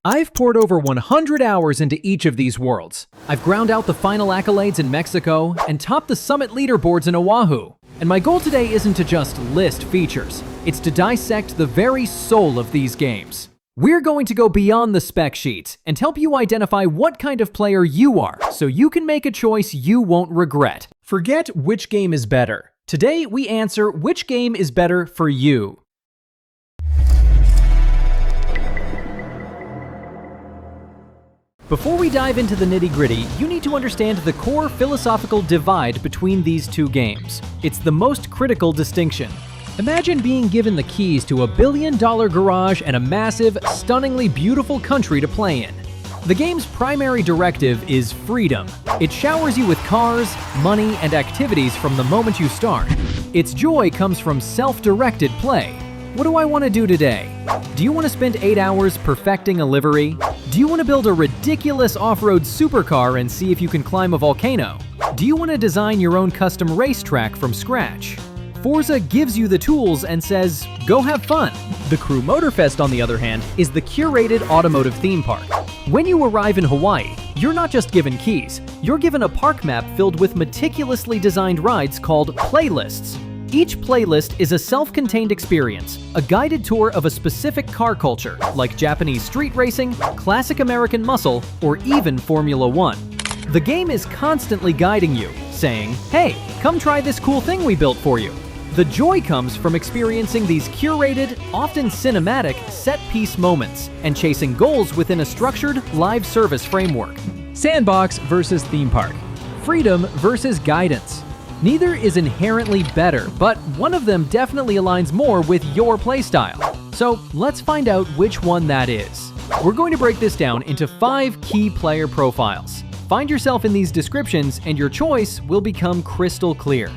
I've poured over 100 hours into each of these worlds. I've ground out the final accolades in Mexico and topped the summit leaderboards in Oahu. And my goal today isn't to just list features, it's to dissect the very soul of these games. We're going to go beyond the spec sheets and help you identify what kind of player you are so you can make a choice you won't regret. Forget which game is better. Today we answer which game is better for you. Before we dive into the nitty-gritty, you need to understand the core philosophical divide between these two games. It's the most critical distinction. Imagine being given the keys to a billion-dollar garage and a massive, stunningly beautiful country to play in. The game's primary directive is freedom. It showers you with cars, money, and activities from the moment you start. Its joy comes from self-directed play. What do I want to do today? Do you want to spend 8 hours perfecting a livery? Do you want to build a ridiculous off-road supercar and see if you can climb a volcano? Do you want to design your own custom racetrack from scratch? Forza gives you the tools and says, go have fun. The Crew Motorfest, on the other hand, is the curated automotive theme park. When you arrive in Hawaii, you're not just given keys, you're given a park map filled with meticulously designed rides called playlists. Each playlist is a self-contained experience, a guided tour of a specific car culture, like Japanese street racing, classic American muscle, or even Formula One. The game is constantly guiding you, saying, hey, come try this cool thing we built for you. The joy comes from experiencing these curated, often cinematic, set-piece moments, and chasing goals within a structured, live service framework. Sandbox versus theme park. Freedom versus guidance. Neither is inherently better, but one of them definitely aligns more with your playstyle. So let's find out which one that is. We're going to break this down into 5 key player profiles. Find yourself in these descriptions and your choice will become crystal clear.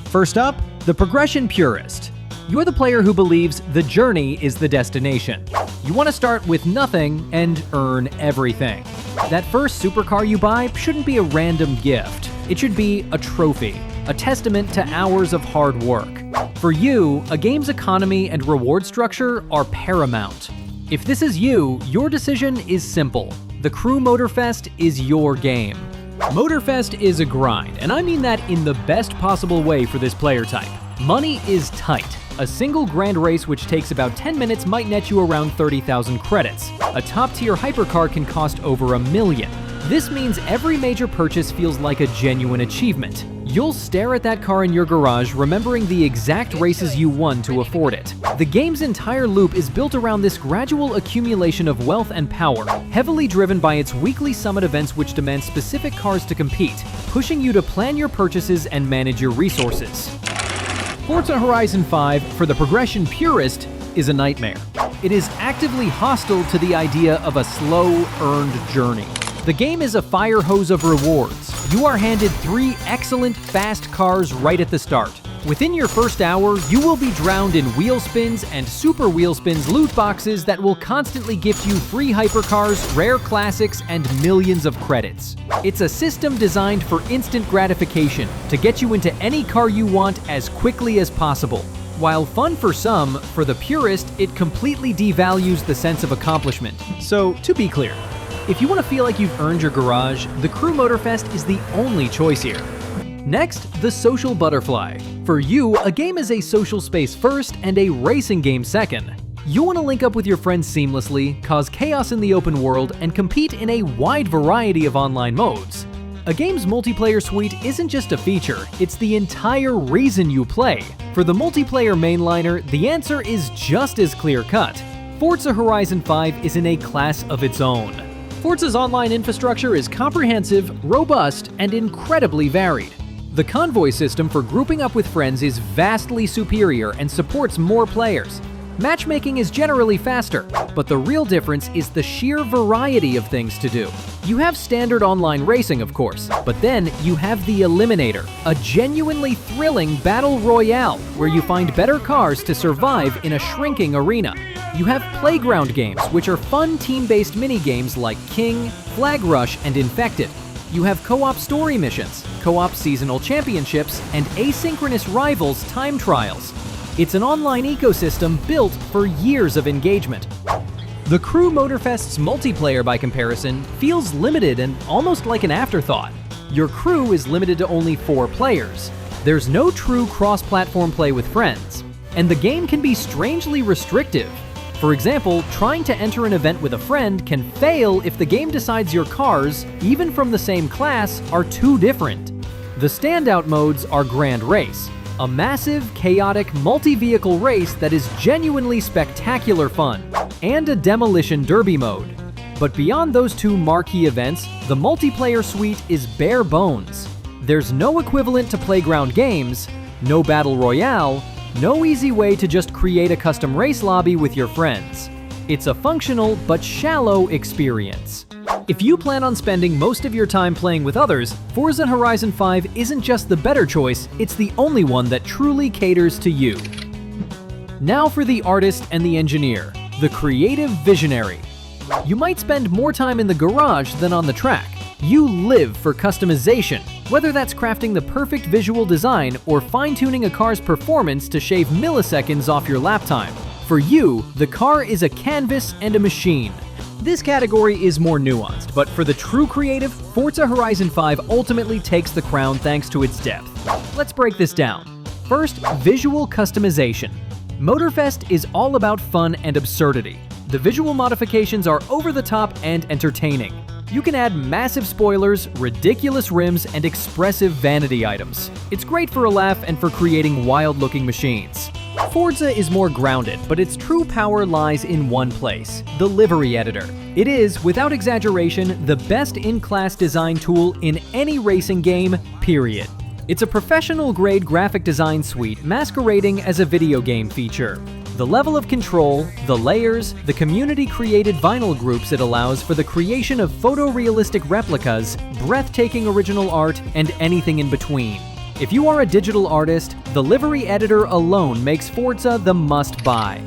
First up, the progression purist. You're the player who believes the journey is the destination. You want to start with nothing and earn everything. That first supercar you buy shouldn't be a random gift. It should be a trophy, a testament to hours of hard work. For you, a game's economy and reward structure are paramount. If this is you, your decision is simple. The Crew Motorfest is your game. Motorfest is a grind, and I mean that in the best possible way for this player type. Money is tight. A single grand race which takes about 10 minutes might net you around 30,000 credits. A top-tier hypercar can cost over $1 million. This means every major purchase feels like a genuine achievement. You'll stare at that car in your garage, remembering the exact races you won to afford it. The game's entire loop is built around this gradual accumulation of wealth and power, heavily driven by its weekly summit events which demand specific cars to compete, pushing you to plan your purchases and manage your resources. Forza Horizon 5, for the progression purist, is a nightmare. It is actively hostile to the idea of a slow, earned journey. The game is a fire hose of rewards. You are handed 3 excellent, fast cars right at the start. Within your first hour, you will be drowned in wheel spins and super wheel spins loot boxes that will constantly gift you free hypercars, rare classics, and millions of credits. It's a system designed for instant gratification, to get you into any car you want as quickly as possible. While fun for some, for the purist, it completely devalues the sense of accomplishment. So, to be clear, if you want to feel like you've earned your garage, the Crew Motorfest is the only choice here. Next, the social butterfly. For you, a game is a social space first and a racing game second. You want to link up with your friends seamlessly, cause chaos in the open world, and compete in a wide variety of online modes. A game's multiplayer suite isn't just a feature, it's the entire reason you play. For the multiplayer mainliner, the answer is just as clear-cut. Forza Horizon 5 is in a class of its own. Forza's online infrastructure is comprehensive, robust, and incredibly varied. The convoy system for grouping up with friends is vastly superior and supports more players. Matchmaking is generally faster, but the real difference is the sheer variety of things to do. You have standard online racing, of course, but then you have the Eliminator, a genuinely thrilling battle royale where you find better cars to survive in a shrinking arena. You have playground games, which are fun team-based mini-games like King, Flag Rush, and Infected. You have co-op story missions, co-op seasonal championships, and asynchronous rivals time trials. It's an online ecosystem built for years of engagement. The Crew Motorfest's multiplayer, by comparison, feels limited and almost like an afterthought. Your crew is limited to only 4 players. There's no true cross-platform play with friends, and the game can be strangely restrictive. For example, trying to enter an event with a friend can fail if the game decides your cars, even from the same class, are too different. The standout modes are Grand Race, a massive, chaotic, multi-vehicle race that is genuinely spectacular fun, and a Demolition Derby mode. But beyond those 2 marquee events, the multiplayer suite is bare bones. There's no equivalent to Playground games, no Battle Royale, no easy way to just create a custom race lobby with your friends. It's a functional but shallow experience. If you plan on spending most of your time playing with others, Forza Horizon 5 isn't just the better choice, it's the only one that truly caters to you. Now for the artist and the engineer, the creative visionary. You might spend more time in the garage than on the track. You live for customization, whether that's crafting the perfect visual design or fine-tuning a car's performance to shave milliseconds off your lap time. For you, the car is a canvas and a machine. This category is more nuanced, but for the true creative, Forza Horizon 5 ultimately takes the crown thanks to its depth. Let's break this down. First, visual customization. Motorfest is all about fun and absurdity. The visual modifications are over the top and entertaining. You can add massive spoilers, ridiculous rims, and expressive vanity items. It's great for a laugh and for creating wild-looking machines. Forza is more grounded, but its true power lies in one place: the livery editor. It is, without exaggeration, the best in-class design tool in any racing game, period. It's a professional-grade graphic design suite masquerading as a video game feature. The level of control, the layers, the community-created vinyl groups it allows for the creation of photorealistic replicas, breathtaking original art, and anything in between. If you are a digital artist, the livery editor alone makes Forza the must-buy.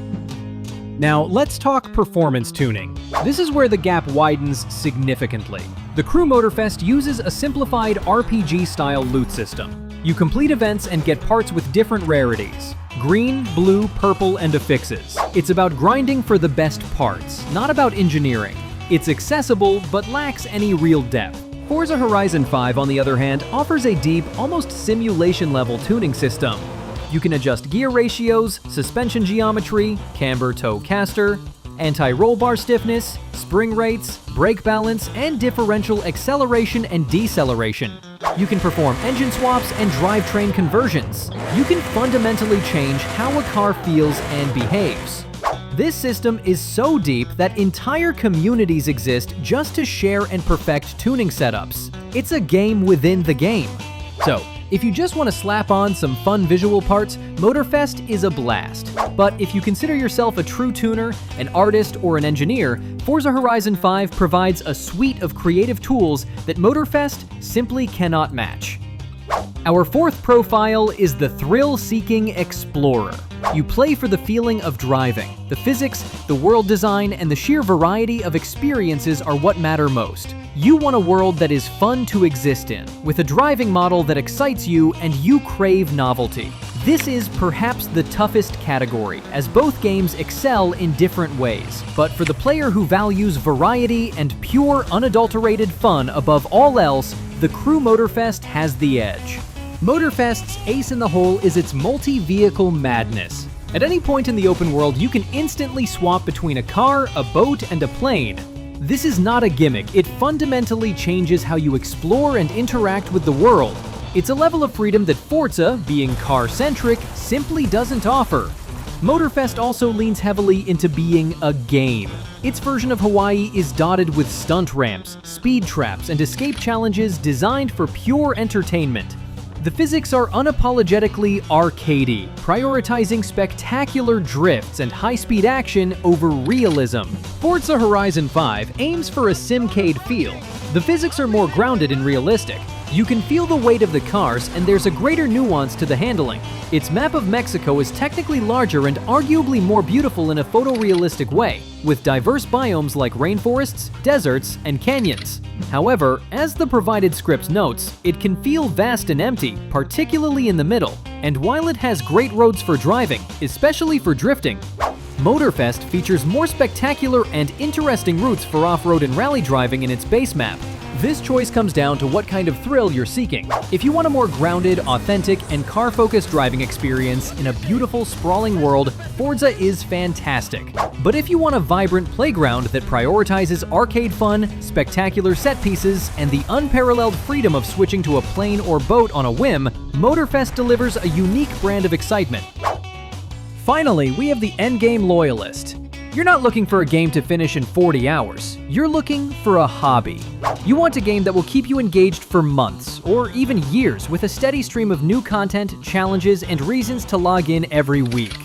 Now, let's talk performance tuning. This is where the gap widens significantly. The Crew Motorfest uses a simplified RPG-style loot system. You complete events and get parts with different rarities: green, blue, purple, and affixes. It's about grinding for the best parts, not about engineering. It's accessible, but lacks any real depth. Forza Horizon 5, on the other hand, offers a deep, almost simulation-level tuning system. You can adjust gear ratios, suspension geometry, camber toe caster, anti-roll bar stiffness, spring rates, brake balance, and differential acceleration and deceleration. You can perform engine swaps and drivetrain conversions. You can fundamentally change how a car feels and behaves. This system is so deep that entire communities exist just to share and perfect tuning setups. It's a game within the game. So, if you just want to slap on some fun visual parts, Motorfest is a blast. But if you consider yourself a true tuner, an artist, or an engineer, Forza Horizon 5 provides a suite of creative tools that Motorfest simply cannot match. Our fourth profile is the Thrill-Seeking Explorer. You play for the feeling of driving. The physics, the world design, and the sheer variety of experiences are what matter most. You want a world that is fun to exist in, with a driving model that excites you and you crave novelty. This is perhaps the toughest category, as both games excel in different ways. But for the player who values variety and pure, unadulterated fun above all else, the Crew Motorfest has the edge. Motorfest's ace in the hole is its multi-vehicle madness. At any point in the open world, you can instantly swap between a car, a boat, and a plane. This is not a gimmick, it fundamentally changes how you explore and interact with the world. It's a level of freedom that Forza, being car-centric, simply doesn't offer. Motorfest also leans heavily into being a game. Its version of Hawaii is dotted with stunt ramps, speed traps, and escape challenges designed for pure entertainment. The physics are unapologetically arcadey, prioritizing spectacular drifts and high-speed action over realism. Forza Horizon 5 aims for a sim-cade feel. The physics are more grounded and realistic. You can feel the weight of the cars, and there's a greater nuance to the handling. Its map of Mexico is technically larger and arguably more beautiful in a photorealistic way, with diverse biomes like rainforests, deserts, and canyons. However, as the provided script notes, it can feel vast and empty, particularly in the middle. And while it has great roads for driving, especially for drifting, Motorfest features more spectacular and interesting routes for off-road and rally driving in its base map. This choice comes down to what kind of thrill you're seeking. If you want a more grounded, authentic, and car-focused driving experience in a beautiful, sprawling world, Forza is fantastic. But if you want a vibrant playground that prioritizes arcade fun, spectacular set pieces, and the unparalleled freedom of switching to a plane or boat on a whim, Motorfest delivers a unique brand of excitement. Finally, we have the Endgame Loyalist. You're not looking for a game to finish in 40 hours. You're looking for a hobby. You want a game that will keep you engaged for months, or even years, with a steady stream of new content, challenges, and reasons to log in every week.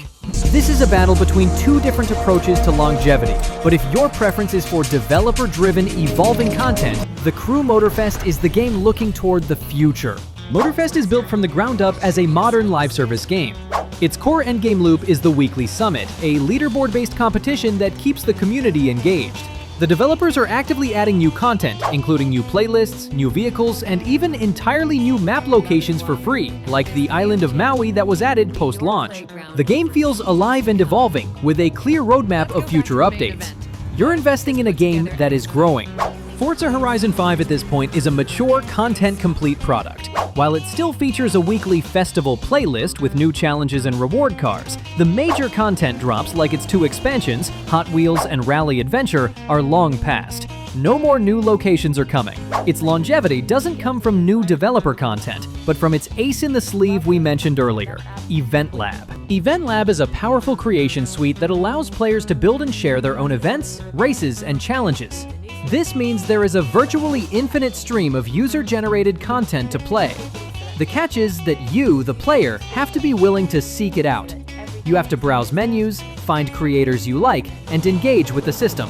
This is a battle between two different approaches to longevity, but if your preference is for developer-driven, evolving content, the Crew Motorfest is the game looking toward the future. Motorfest is built from the ground up as a modern live service game. Its core endgame loop is the weekly summit, a leaderboard-based competition that keeps the community engaged. The developers are actively adding new content, including new playlists, new vehicles, and even entirely new map locations for free, like the island of Maui that was added post-launch. The game feels alive and evolving, with a clear roadmap of future updates. You're investing in a game that is growing. Forza Horizon 5 at this point is a mature, content-complete product. While it still features a weekly festival playlist with new challenges and reward cars, the major content drops like its 2 expansions, Hot Wheels and Rally Adventure, are long past. No more new locations are coming. Its longevity doesn't come from new developer content, but from its ace in the sleeve we mentioned earlier, Event Lab. Event Lab is a powerful creation suite that allows players to build and share their own events, races, and challenges. This means there is a virtually infinite stream of user-generated content to play. The catch is that you, the player, have to be willing to seek it out. You have to browse menus, find creators you like, and engage with the system.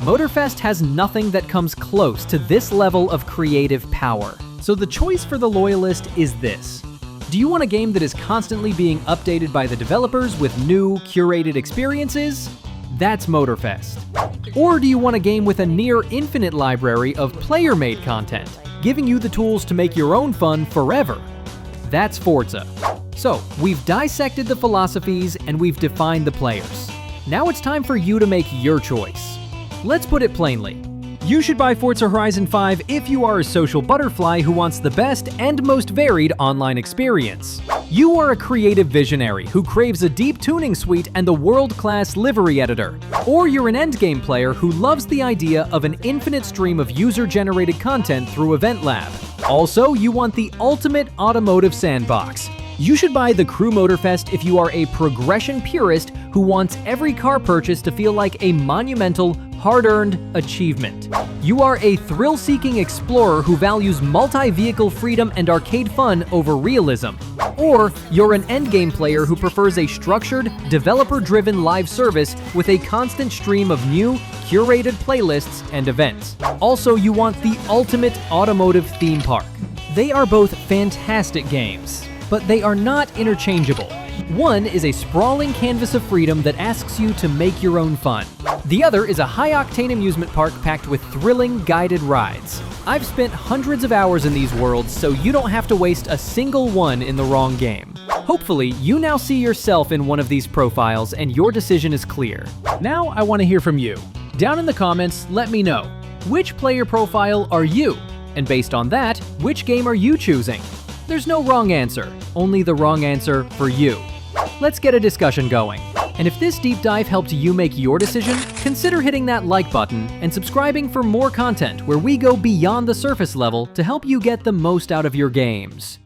Motorfest has nothing that comes close to this level of creative power. So the choice for the Loyalist is this. Do you want a game that is constantly being updated by the developers with new, curated experiences? That's Motorfest. Or do you want a game with a near infinite library of player-made content, giving you the tools to make your own fun forever? That's Forza. So, we've dissected the philosophies and we've defined the players. Now it's time for you to make your choice. Let's put it plainly. You should buy Forza Horizon 5 if you are a social butterfly who wants the best and most varied online experience. You are a creative visionary who craves a deep tuning suite and the world-class livery editor. Or you're an endgame player who loves the idea of an infinite stream of user-generated content through Event Lab. Also, you want the ultimate automotive sandbox. You should buy the Crew Motorfest if you are a progression purist who wants every car purchase to feel like a monumental, hard-earned achievement. You are a thrill-seeking explorer who values multi-vehicle freedom and arcade fun over realism. Or you're an endgame player who prefers a structured, developer-driven live service with a constant stream of new, curated playlists and events. Also, you want the ultimate automotive theme park. They are both fantastic games, but they are not interchangeable. One is a sprawling canvas of freedom that asks you to make your own fun. The other is a high-octane amusement park packed with thrilling guided rides. I've spent hundreds of hours in these worlds, so you don't have to waste a single one in the wrong game. Hopefully, you now see yourself in one of these profiles and your decision is clear. Now I want to hear from you. Down in the comments, let me know. Which player profile are you? And based on that, which game are you choosing? There's no wrong answer, only the wrong answer for you. Let's get a discussion going. And if this deep dive helped you make your decision, consider hitting that like button and subscribing for more content where we go beyond the surface level to help you get the most out of your games.